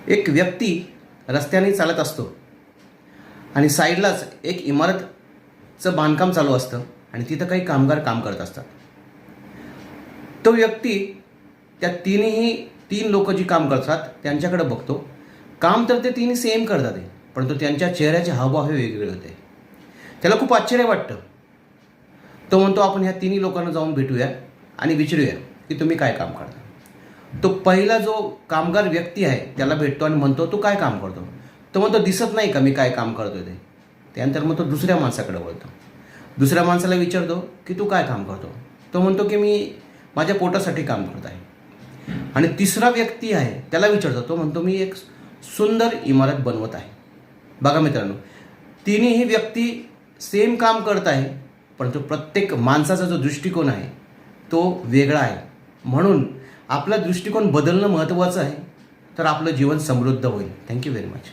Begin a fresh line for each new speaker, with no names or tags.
एक व्यक्ती रस्त्याने चालत असतो आणि साईडलाच एक इमारतचं बांधकाम चालू असतं आणि तिथं काही कामगार काम करत असतात. तो व्यक्ती त्या तीन लोक जी काम करतात त्यांच्याकडे बघतो. काम तर ते तिन्ही सेम करतात आहे, परंतु त्यांच्या चेहऱ्याचे हावभाव हे वेगवेगळे होते. त्याला खूप आश्चर्य वाटतं. तो म्हणतो आपण ह्या तिन्ही लोकांना जाऊन भेटूया आणि विचारूया की तुम्ही काय काम करता. तो पहिला जो कामगार व्यक्ती आहे त्याला भेटतो आणि म्हणतो तू काय काम करतो. तो म्हणतो दिसत नाही का मी काय काम करतोय ते. त्यानंतर मग तो दुसऱ्या माणसाकडे वळतो. दुसऱ्या माणसाला विचारतो की तू काय काम करतो. तो म्हणतो की मी माझ्या पोटासाठी काम करत आहे. आणि तिसरा व्यक्ती आहे त्याला विचारतो. तो म्हणतो मी एक सुंदर इमारत बनवत आहे. बघा मित्रांनो, तिन्ही व्यक्ती सेम काम करत आहे, परंतु प्रत्येक माणसाचा जो दृष्टिकोन आहे तो वेगळा आहे. म्हणून आपला दृष्टिकोन बदलणं महत्त्वाचं आहे, तर आपलं जीवन समृद्ध होईल. Thank you very much.